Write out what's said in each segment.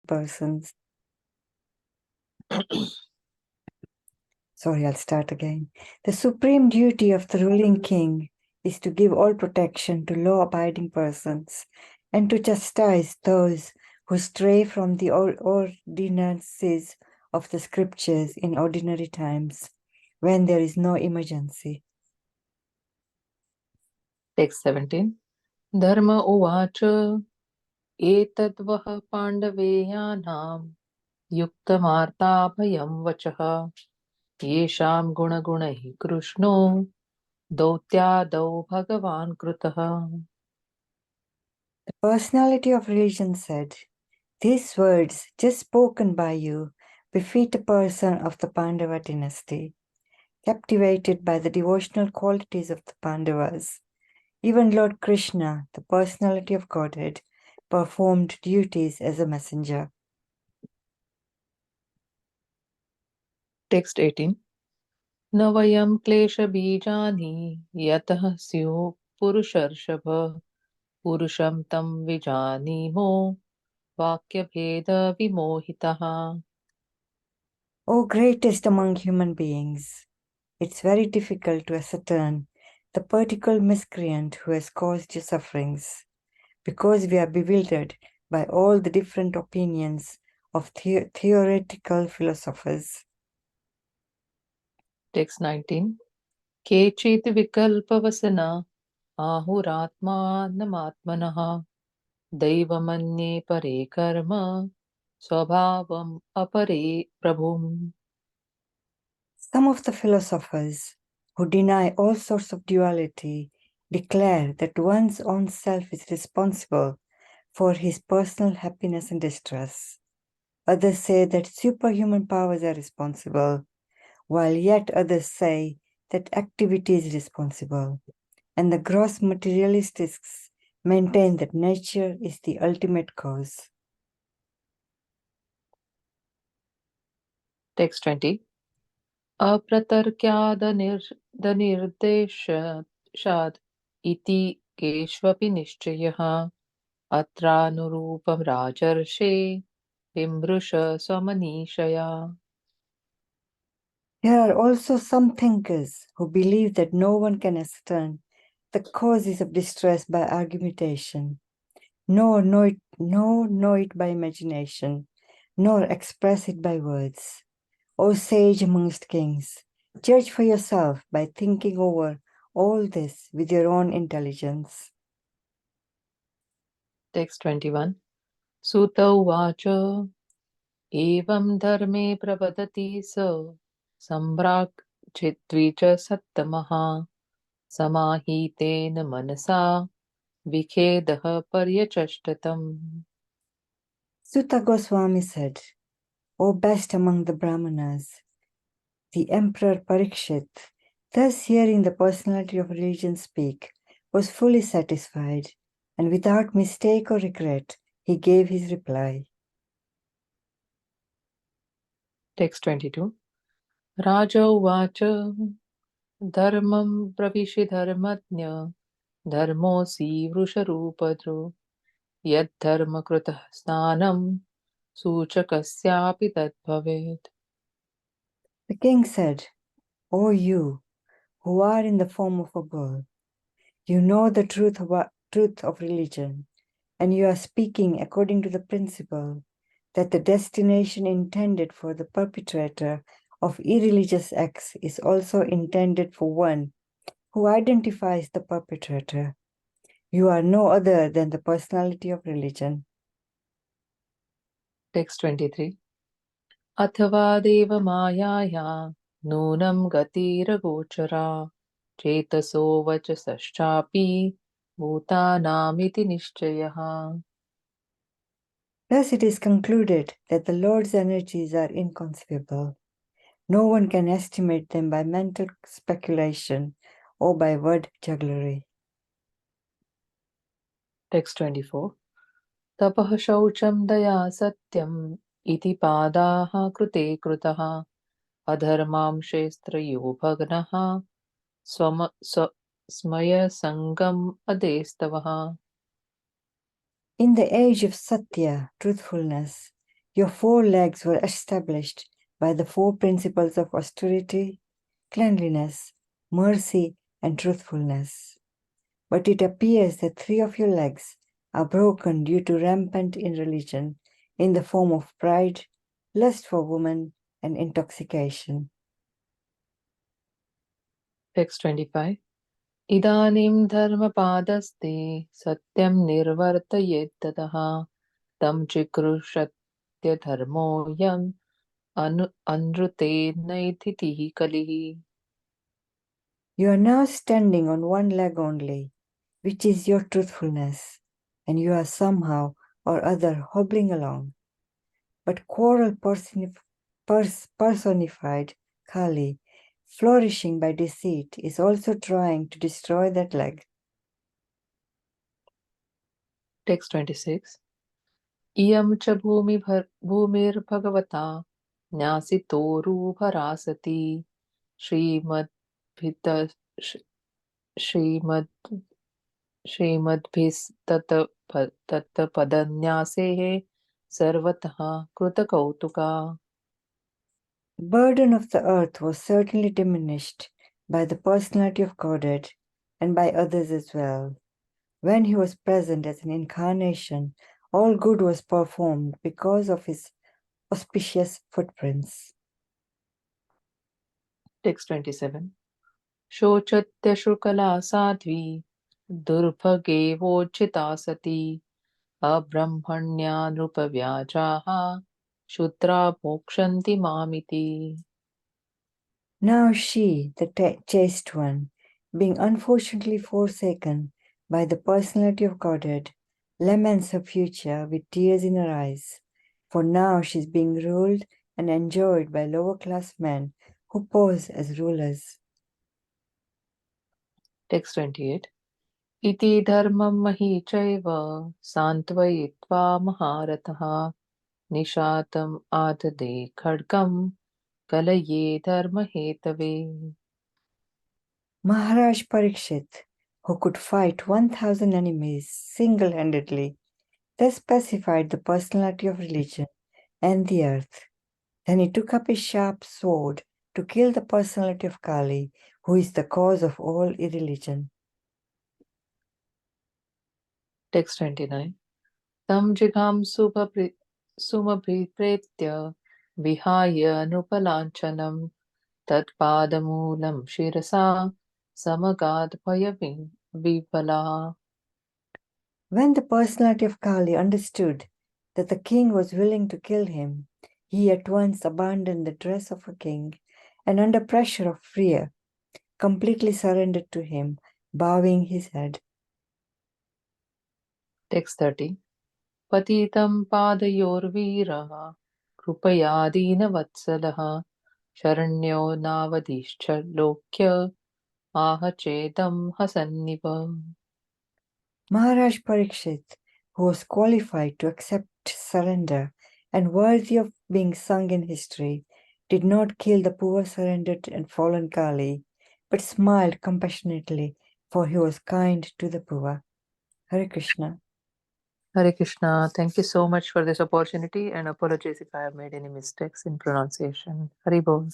persons. Sorry, I'll start again. The supreme duty of the ruling king is to give all protection to law-abiding persons and to chastise those who stray from the ordinances of the scriptures in ordinary times, when there is no emergency. Text 17. Dharma uvacha etadvah pandaveyanam yuktamartabhayam vachaha yesham gunagunahi krishno dautya bhagavan krutaha. The personality of religion said, "These words just spoken by you befit a person of the Pandava dynasty, captivated by the devotional qualities of the Pandavas. Even Lord Krishna, the personality of Godhead, performed duties as a messenger." Text 18. Navayam klesha bijani yatah syu purusharshava purusham tam vijanimo vakya bheda vimohitaha. O greatest among human beings, it's very difficult to ascertain the particular miscreant who has caused you sufferings, because we are bewildered by all the different opinions of theoretical philosophers. Text 19. Kechit vikalpavasana ahuratmanamaatmanaha daivamanye pare karma swabhavam apare prabhum. Some of the philosophers who deny all sorts of duality declare that one's own self is responsible for his personal happiness and distress. Others say that superhuman powers are responsible, while yet others say that activity is responsible. And the gross materialists maintain that nature is the ultimate cause. Text 20. Apratarkyadanirdeshad iti keshvapi nishchayah atranurupam rajarshe vimbrusha swamanishaya. There are also some thinkers who believe that no one can ascertain the causes of distress by argumentation, nor know it by imagination, nor express it by words. O sage amongst kings, judge for yourself by thinking over all this with your own intelligence. Text 21. Sutta uvacha evam dharme pravadati sa sambrak chitvicha sattamaha samahitena manasa vikhedah paryachashtatam. Sutta Goswami said, O best among the Brahmanas, the Emperor Parikshit, thus hearing the personality of religion speak, was fully satisfied, and without mistake or regret, he gave his reply. Text 22. Raja uvacha dharmam pravishi dharmatnya dharmosi vrusharupadro yad dharma krutah snanam suchakasyapi tad bhavet. The king said, O you, who are in the form of a bull, you know the truth of religion, and you are speaking according to the principle that the destination intended for the perpetrator of irreligious acts is also intended for one who identifies the perpetrator. You are no other than the personality of religion. Text 23. Athava deva mayaya nunam gatira gochara chetaso vachasaschapi bhutanamiti nishchayaha. Thus it is concluded that the Lord's energies are inconceivable. No one can estimate them by mental speculation or by word jugglery. Text 24. Tapah shaucham daya satyam iti padaha krute krutaha adharmam shestrayo bhagnaha smaya sangam adestavaha. In the age of Satya, truthfulness, Your 4 legs were established by the 4 principles of austerity, cleanliness, mercy, and truthfulness. But it appears that 3 of your legs are broken due to rampant irreligion in the form of pride, lust for women, and intoxication. Text 25. Idanim dharmapadasте satyam nirvartayettatah tam chikrushatya dharmoyam anrute naithitihi kalihi. You are now standing on 1 leg only, which is your truthfulness, and you are somehow or other hobbling along. But quarrel personified Kali, flourishing by deceit, is also trying to destroy that leg. Text 26. Iyam cha bhumirbhagavata न्यासितोरुभरासति श्रीमद्भित Shrimad श्रीमद्भिस्तत्पदन्यासेः सर्वतः कृतकौतुका. The burden of the earth was certainly diminished by the personality of Godhead and by others as well. When he was present as an incarnation, all good was performed because of his auspicious footprints. Text 27. शोचत्य Shukla Sadhvi दुर्भगे वोचिता Sati अब्रह्मण्या नृपव्याजाः शूद्रा मोक्षन्ति मामिति. Now she, the chaste one, being unfortunately forsaken by the personality of Godhead, laments her future with tears in her eyes, for now she is being ruled and enjoyed by lower class men who pose as rulers. Text 28. इति धर्मं मही चैव सान्त्वयित्वा महारथः निशातम् आददे खड्गं कलये धर्महेतवे. Maharaj Parikshit, who could fight 1,000 enemies single-handedly, thus specified the personality of religion and the earth. Then he took up his sharp sword to kill the personality of Kali, who is the cause of all irreligion. Text 29. Tam jigham sumabhipretya vihaya nupalanchanam tatpadamulam shirasa samagad vivala. When the personality of Kali understood that the king was willing to kill him, he at once abandoned the dress of a king and under pressure of fear, completely surrendered to him, bowing his head. Text 30. Patitam padayorviraha krupaya deenavatsalaha Sharण्यो navadishcha lokya aha chedam hasanniva. Maharaj Parikshit, who was qualified to accept surrender and worthy of being sung in history, did not kill the poor surrendered and fallen Kali, but smiled compassionately, for he was kind to the poor. Hare Krishna. Hare Krishna. Thank you so much for this opportunity and apologies if I have made any mistakes in pronunciation. Hari Bol.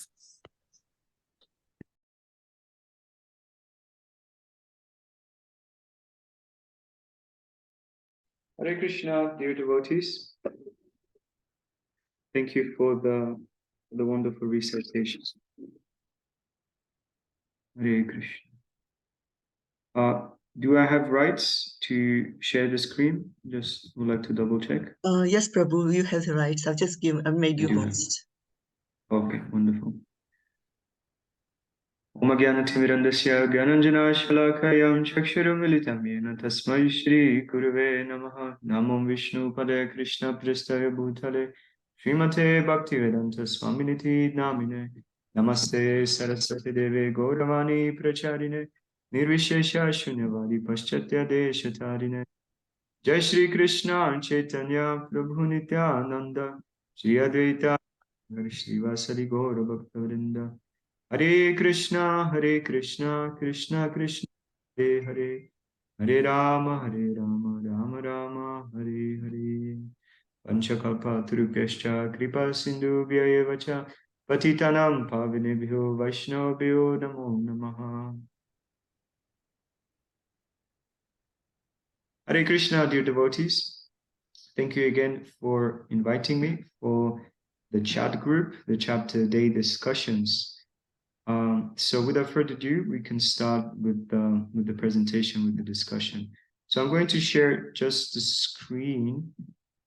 Hare Krishna, dear devotees. Thank you for the wonderful recitations. Hare Krishna. Do I have rights to share the screen? Just would like to double check. Yes, Prabhu, you have the rights. I've made you host. Okay, wonderful. Om Jnanatimirandasya Gyananjana Shalakayam Chakshuramilitam Yena Tasmai Shri Gurave Namaha Namam Vishnu Pade Krishna Pristaya Bhutale Srimate Bhaktivedanta Swaminiti Namine Namaste Saraswati Deve Gauravani Pracharine Nirvishesha Shunyavadi Paschatya Deshatarine Jai Shri Krishna Chaitanya Prabhu Nityananda Shri Advaita Shri Vasari Gaura Bhaktavrinda Hare Krishna, Krishna Krishna, Hare Hare, Hare Rama, Rama Rama, Hare Hare. Panchakalpa Turupyascha Kripa Sindhu Vyayevacha Patitanam Pavinebhyo Vaishnavabhyo Namo Namaha. Hare Krishna, dear devotees. Thank you again for inviting me for the chat group, the chapter day discussions. So without further ado, we can start with the presentation, with the discussion. So I'm going to share just the screen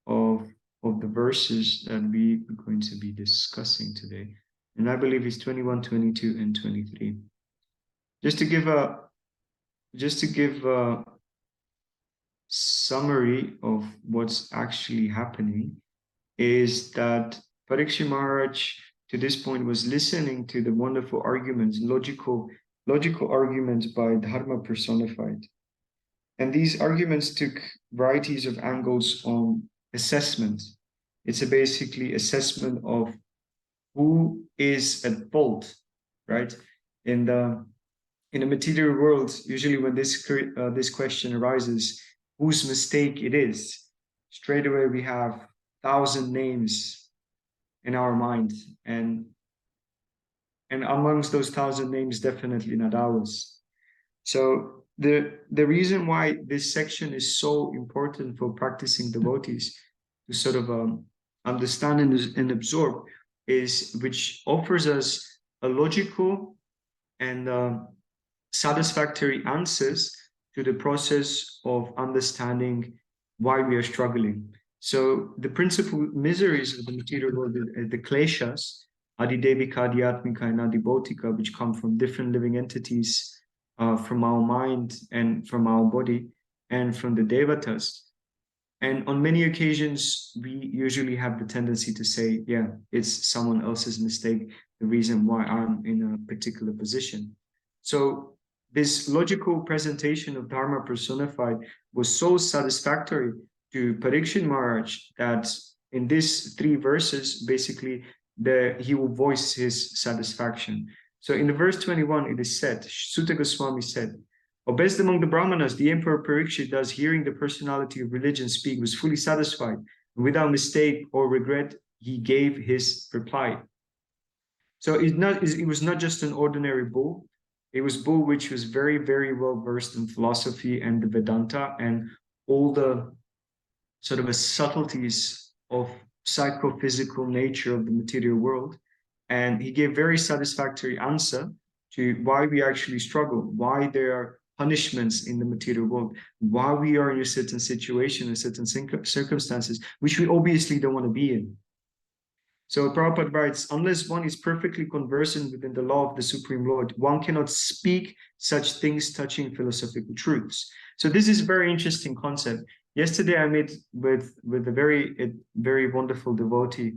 of the verses that we are going to be discussing today. And I believe it's 21, 22, and 23. Just to give a summary of what's actually happening is that Parikshit Maharaj to this point was listening to the wonderful arguments, logical arguments by Dharma personified. And these arguments took varieties of angles on assessment. It's a basically assessment of who is at fault, right? In the material world, usually when this question arises, whose mistake it is, straight away we have 1,000 names in our mind, and amongst those 1,000 names, definitely not ours. So the reason why this section is so important for practicing devotees to sort of understand and absorb is, which offers us a logical and satisfactory answers to the process of understanding why we are struggling. So the principal miseries of the material world, the kleshas, adidevika, adhyatmika, and adibautika, which come from different living entities, from our mind and from our body and from the devatas. And on many occasions, we usually have the tendency to say, yeah, it's someone else's mistake, the reason why I'm in a particular position. So this logical presentation of Dharma personified was so satisfactory to Parikshit Maharaj that in these 3 verses, basically, he will voice his satisfaction. So in the verse 21, it is said, Sutta Goswami said, "Best among the Brahmanas, the Emperor Parikshit, thus hearing the personality of religion speak, was fully satisfied. And without mistake or regret, he gave his reply." So it was not just an ordinary bull. It was bull which was very, very well versed in philosophy and the Vedanta and all the sort of subtleties of psychophysical nature of the material world. And he gave very satisfactory answer to why we actually struggle, why there are punishments in the material world, why we are in a certain situation, in certain circumstances, which we obviously don't want to be in. So Prabhupada writes, unless one is perfectly conversant within the law of the Supreme Lord, one cannot speak such things touching philosophical truths. So this is a very interesting concept. Yesterday I met with a very wonderful devotee,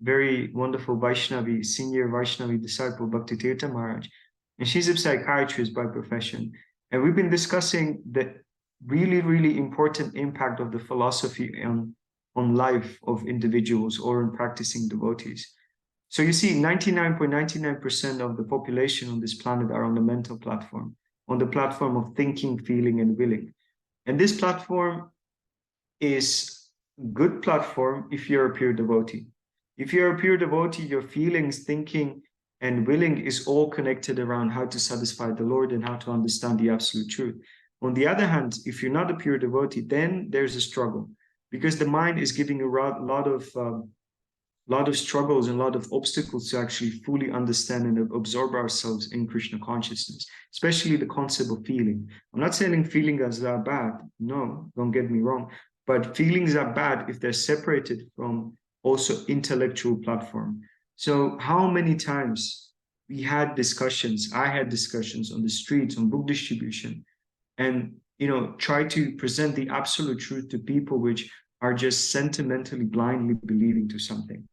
very wonderful Vaishnavi, senior Vaishnavi disciple, Bhakti Tirtha Maharaj. And she's a psychiatrist by profession. And we've been discussing the really, really important impact of the philosophy on life of individuals or in practicing devotees. So you see, 99.99% of the population on this planet are on the mental platform, on the platform of thinking, feeling, and willing. And this platform is a good platform if you're a pure devotee. If you're a pure devotee, your feelings, thinking, and willing is all connected around how to satisfy the Lord and how to understand the absolute truth. On the other hand, if you're not a pure devotee, then there's a struggle, because the mind is giving a lot of struggles and a lot of obstacles to actually fully understand and absorb ourselves in Krishna consciousness, especially the concept of feeling. I'm not saying feelings are bad. No, don't get me wrong. But feelings are bad if they're separated from also intellectual platform. So how many times we had discussions, I had discussions on the streets, on book distribution, and try to present the absolute truth to people which are just sentimentally, blindly believing to something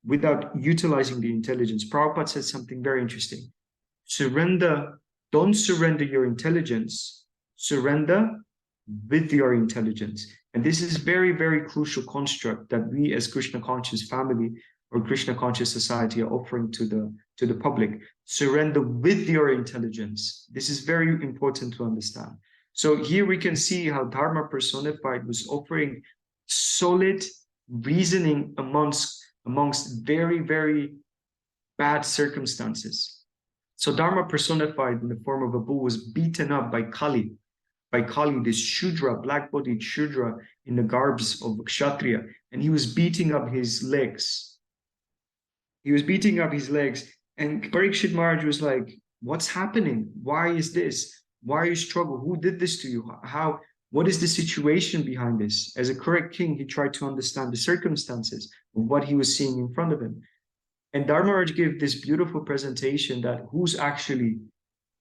without utilizing the intelligence. Prabhupada said something very interesting. Don't surrender your intelligence, surrender with your intelligence. And this is very, very crucial construct that we as Krishna conscious family or Krishna conscious society are offering to the public. Surrender with your intelligence. This is very important to understand. So here we can see how Dharma personified was offering solid reasoning amongst very, very bad circumstances. So Dharma personified in the form of a bull was beaten up by Kali, this Shudra, black-bodied Shudra in the garbs of Kshatriya, and he was beating up his legs. He was beating up his legs, and Parikshit Maharaj was like, what's happening? Why is this? Why are you struggling? Who did this to you? What is the situation behind this? As a correct king, he tried to understand the circumstances of what he was seeing in front of him. And Dharmaraj gave this beautiful presentation that who's actually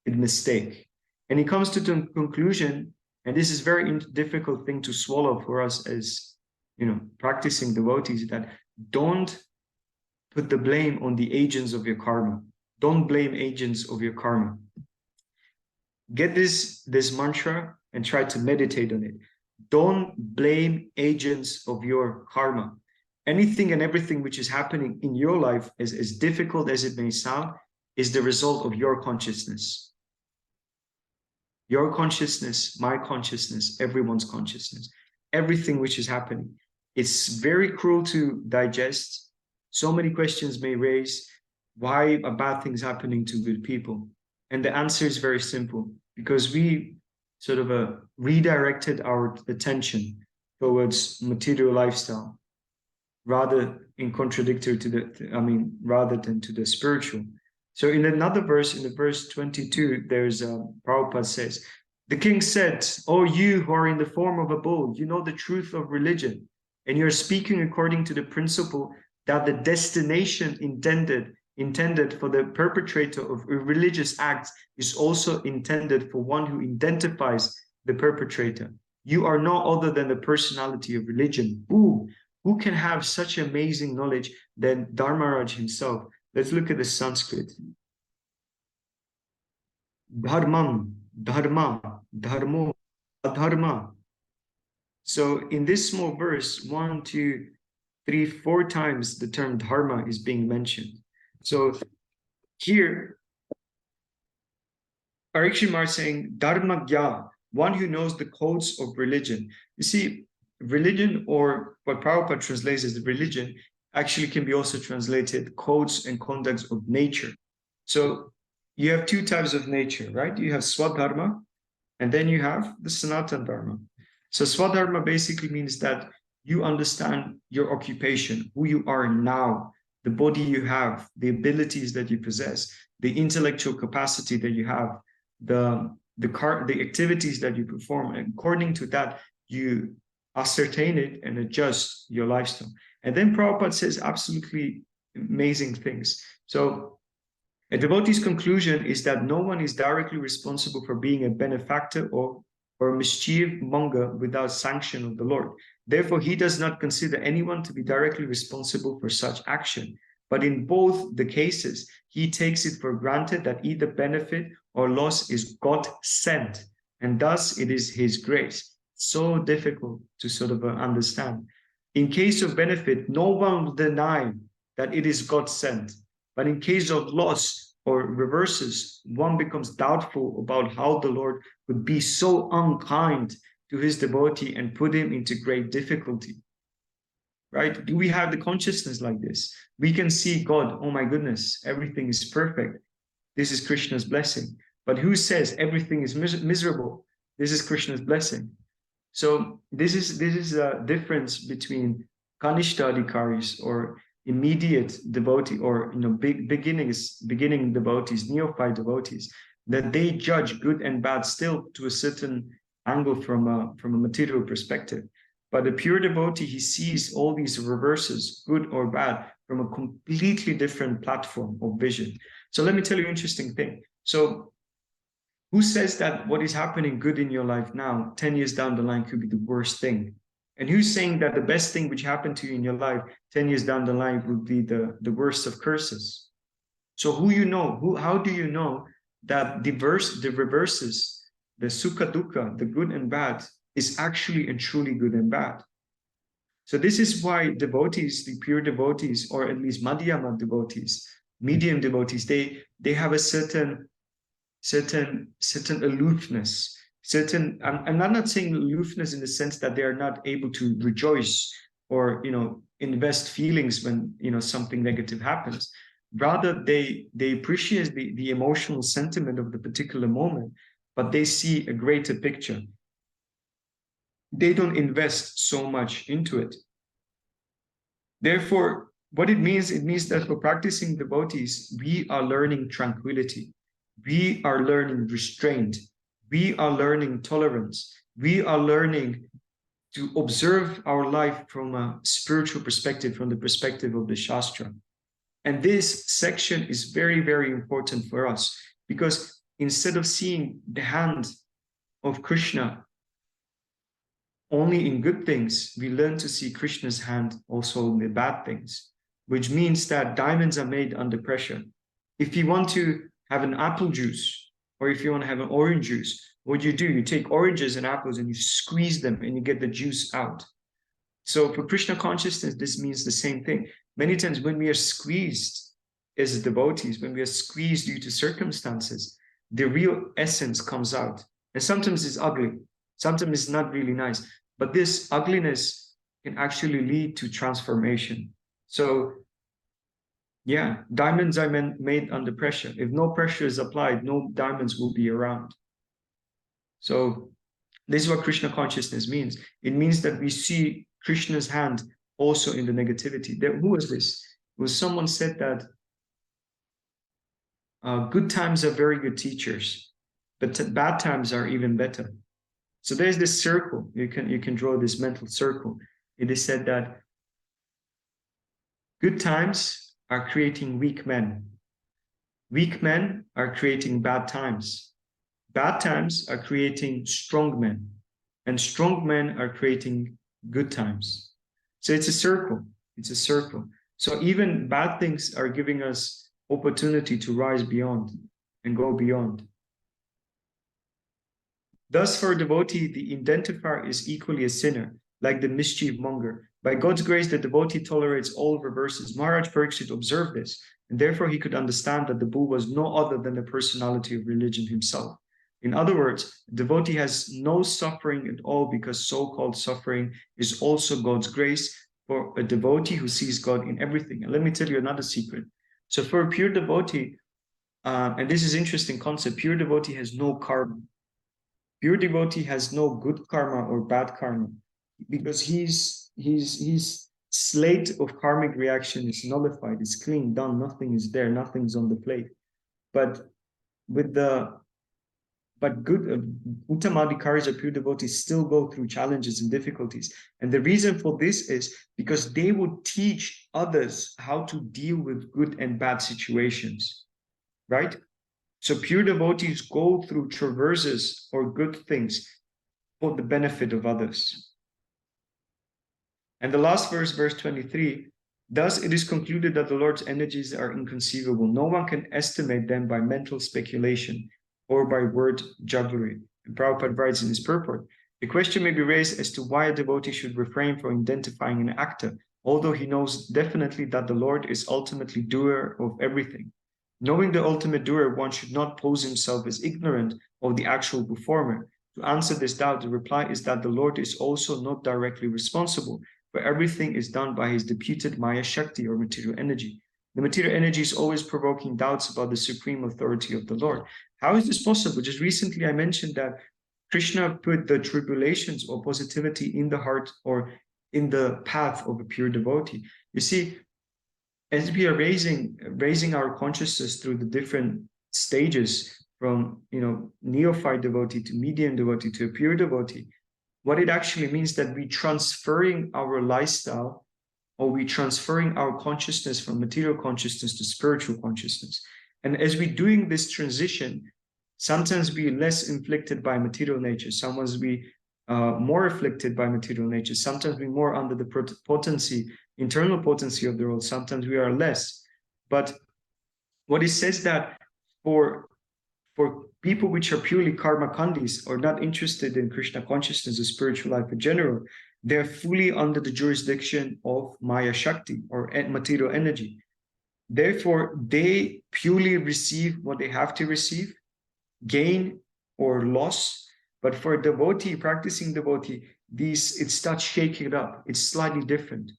in mistake. And he comes to the conclusion, and this is very difficult thing to swallow for us as, practicing devotees, that don't put the blame on the agents of your karma. Don't blame agents of your karma. Get this mantra and try to meditate on it. Don't blame agents of your karma. Anything and everything which is happening in your life, as difficult as it may sound, is the result of your consciousness. Your consciousness, my consciousness, everyone's consciousness. Everything which is happening. It's very cruel to digest. So many questions may raise. Why are bad things happening to good people? And the answer is very simple. Because we sort of redirected our attention towards material lifestyle, rather than to the spiritual. So in another verse, in the verse 22, there's Prabhupada says, the king said, "Oh, you who are in the form of a bull, you know the truth of religion, and you're speaking according to the principle that the destination intended for the perpetrator of religious acts is also intended for one who identifies the perpetrator. You are no other than the personality of religion." Boom! Who can have such amazing knowledge than Dharmaraj himself? Let's look at the Sanskrit. Dharmam, dharma, dharmo, adharma. So in this small verse, 1, 2, 3, 4 times the term dharma is being mentioned. So here, Parikshit Maharaj is saying, dharmagya, one who knows the codes of religion. You see, religion, or what Prabhupada translates as religion, actually can be also translated codes and conducts of nature. So you have 2 types of nature, right? You have Swadharma, and then you have the Sanatana Dharma. So Swadharma basically means that you understand your occupation, who you are now, the body you have, the abilities that you possess, the intellectual capacity that you have, the activities that you perform. And according to that, you ascertain it and adjust your lifestyle. And then Prabhupada says absolutely amazing things. So a devotee's conclusion is that no one is directly responsible for being a benefactor or a mischief monger without sanction of the Lord. Therefore, he does not consider anyone to be directly responsible for such action. But in both the cases, he takes it for granted that either benefit or loss is God sent, and thus it is his grace. So difficult to sort of understand. In case of benefit, no one will deny that it is God sent. But in case of loss or reverses, one becomes doubtful about how the Lord would be so unkind to his devotee and put him into great difficulty. Right? Do we have the consciousness like this? We can see God, oh my goodness, everything is perfect. This is Krishna's blessing. But who says everything is miserable? This is Krishna's blessing. So this is a difference between Kanishta Adhikaris, or immediate devotee, or beginning devotees, neophyte devotees, that they judge good and bad still to a certain angle from a material perspective. But a pure devotee, he sees all these reverses, good or bad, from a completely different platform of vision. So let me tell you an interesting thing. So who says that what is happening good in your life now, 10 years down the line, could be the worst thing? And who's saying that the best thing which happened to you in your life 10 years down the line would be the worst of curses? So how do you know that the reverses, the sukha dukkha, the good and bad, is actually and truly good and bad? So this is why devotees, the pure devotees, or at least Madhyama devotees, medium devotees, they have a certain aloofness, I'm not saying aloofness in the sense that they are not able to rejoice or invest feelings when something negative happens. Rather, they appreciate the emotional sentiment of the particular moment, but they see a greater picture. They don't invest so much into it. Therefore, what it means that for practicing devotees, we are learning tranquility, we are learning restraint, we are learning tolerance, we are learning to observe our life from a spiritual perspective, from the perspective of the Shastra. And this section is very, very important for us, because instead of seeing the hand of Krishna only in good things, we learn to see Krishna's hand also in the bad things, which means that diamonds are made under pressure. If you want to have an apple juice, or if you want to have an orange juice, what do? You take oranges and apples and you squeeze them and you get the juice out. So for Krishna consciousness, this means the same thing. Many times when we are squeezed as devotees, when we are squeezed due to circumstances, the real essence comes out. And sometimes it's ugly, sometimes it's not really nice, but this ugliness can actually lead to transformation. So yeah, diamonds are made under pressure. If no pressure is applied, no diamonds will be around. So this is what Krishna consciousness means. It means that we see Krishna's hand also in the negativity. Who was this? It was someone said that good times are very good teachers, but bad times are even better. So there's this circle. You can draw this mental circle. It is said that good times are creating weak men. Weak men are creating bad times. Bad times are creating strong men. And strong men are creating good times. So it's a circle. It's a circle. So even bad things are giving us opportunity to rise beyond and go beyond. Thus, for a devotee, the identifier is equally a sinner, like the mischief monger. By God's grace, the devotee tolerates all reverses. Maharaj Pariksit observed this, and therefore he could understand that the bull was no other than the personality of religion himself. In other words, the devotee has no suffering at all, because so-called suffering is also God's grace for a devotee who sees God in everything. And let me tell you another secret. So for a pure devotee, and this is an interesting concept, pure devotee has no karma. Pure devotee has no good karma or bad karma, because his slate of karmic reaction is nullified, it's clean, done, nothing is there, nothing's on the plate. But good Uttamadhikaris or pure devotees still go through challenges and difficulties. And the reason for this is because they would teach others how to deal with good and bad situations, right? So pure devotees go through traverses or good things for the benefit of others. And the last verse, verse 23, thus it is concluded that the Lord's energies are inconceivable. No one can estimate them by mental speculation or by word jugglery. And Prabhupada writes in his purport, the question may be raised as to why a devotee should refrain from identifying an actor, although he knows definitely that the Lord is ultimately doer of everything. Knowing the ultimate doer, one should not pose himself as ignorant of the actual performer. To answer this doubt, the reply is that the Lord is also not directly responsible, for everything is done by his deputed Maya Shakti or material energy. The material energy is always provoking doubts about the supreme authority of the Lord. How is this possible? Just recently I mentioned that Krishna put the tribulations or positivity in the heart or in the path of a pure devotee. You see, as we are raising our consciousness through the different stages, from neophyte devotee to medium devotee to a pure devotee, what it actually means that we transferring our lifestyle, or we transferring our consciousness from material consciousness to spiritual consciousness. And as we're doing this transition, sometimes we're less inflicted by material nature, sometimes we more afflicted by material nature, sometimes we're more under the potency, internal potency of the world, sometimes we are less. But what it says that for people which are purely karma kandis or not interested in Krishna consciousness or spiritual life in general, they're fully under the jurisdiction of Maya Shakti or material energy. Therefore, they purely receive what they have to receive, gain or loss. But for a devotee, practicing devotee, it starts shaking it up. It's slightly different.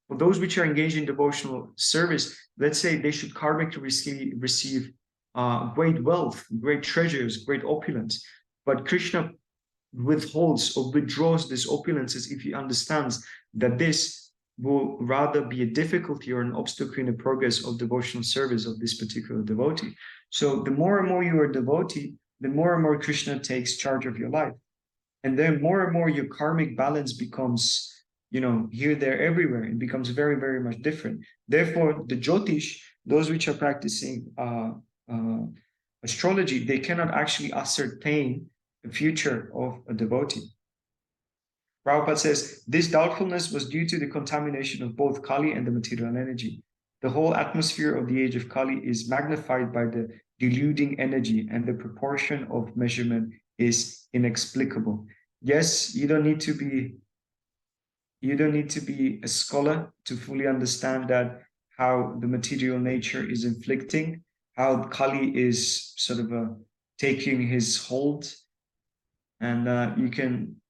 For those which are engaged in devotional service, let's say they should karmically receive great wealth, great treasures, great opulence. But Krishna withholds or withdraws this opulences if he understands that this will rather be a difficulty or an obstacle in the progress of devotional service of this particular devotee. So the more and more you are a devotee, the more and more Krishna takes charge of your life. And then more and more your karmic balance becomes, here, there, everywhere. It becomes very, very much different. Therefore, the Jyotish, those which are practicing astrology, they cannot actually ascertain the future of a devotee. Prabhupada says, this doubtfulness was due to the contamination of both Kali and the material energy. The whole atmosphere of the age of Kali is magnified by the deluding energy, and the proportion of measurement is inexplicable. Yes, you don't need to be a scholar to fully understand that how the material nature is inflicting, how Kali is sort of taking his hold, and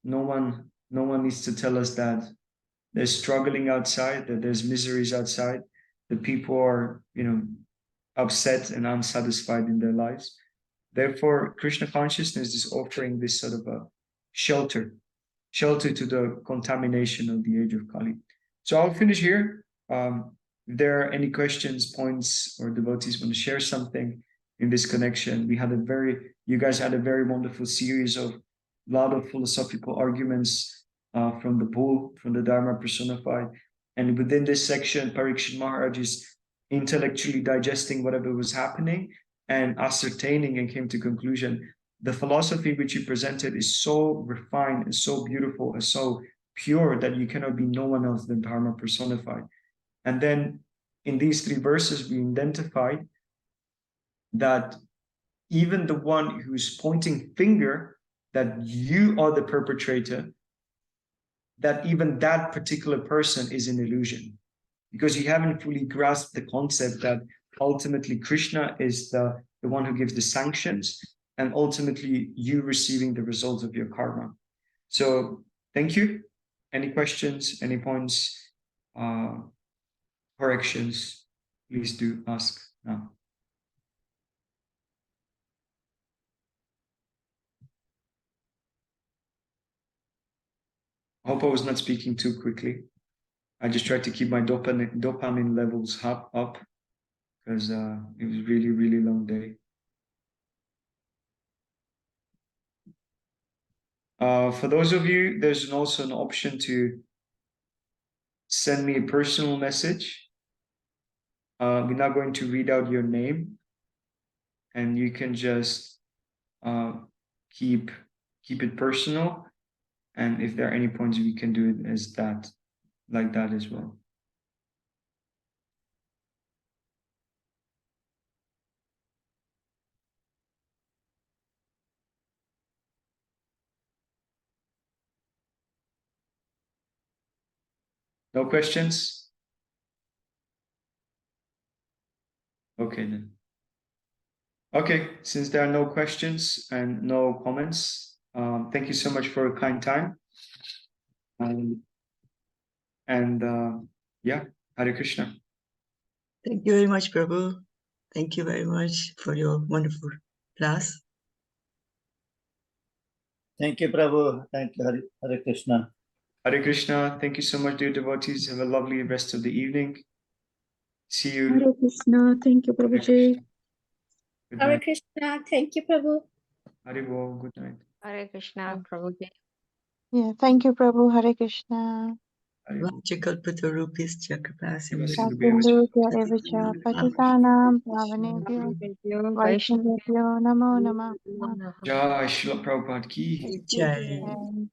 no one needs to tell us that there's struggling outside, that there's miseries outside, that people are upset and unsatisfied in their lives. Therefore, Krishna consciousness is offering this sort of a shelter to the contamination of the age of Kali. So I'll finish here. If there are any questions, points, or devotees want to share something in this connection, you guys had a very wonderful series of a lot of philosophical arguments from the bull, from the Dharma personified. And within this section, Parikshit Maharaj is intellectually digesting whatever was happening and ascertaining, and came to conclusion. The philosophy which he presented is so refined and so beautiful and so pure that you cannot be no one else than Dharma personified. And then in these 3 verses, we identified that even the one who's pointing finger that you are the perpetrator, that even that particular person is an illusion, because you haven't fully grasped the concept that ultimately Krishna is the one who gives the sanctions, and ultimately you receiving the results of your karma. So thank you. Any questions, any points, corrections, please do ask now. I hope I was not speaking too quickly. I just tried to keep my dopamine levels up because it was really, really long day. For those of you, there's also an option to send me a personal message. We're not going to read out your name, and you can just keep it personal. And if there are any points, we can do it as that, like that as well. No questions? Okay then. Okay, since there are no questions and no comments, thank you so much for a kind time. Yeah, Hare Krishna. Thank you very much, Prabhu. Thank you very much for your wonderful class. Thank you, Prabhu. Thank you, Hare Krishna. Hare Krishna. Thank you so much, dear devotees. Have a lovely rest of the evening. See you. Hare Krishna. Thank you, Hare Prabhuji. Krishna. Good Hare night. Krishna. Thank you, Prabhu. Hare Bol. Good night. Hare Krishna, Prabhuji. Yeah, thank you, Prabhu. Hare Krishna. Hare Bol. Vachakalpatarupis Chakrapasya Sasindhutya evacha patitanam pavanebhyo Vaishnavyo Vaishnavebhyo namo namah. Jai Shrila Prabhupada ki. Jai. Jai.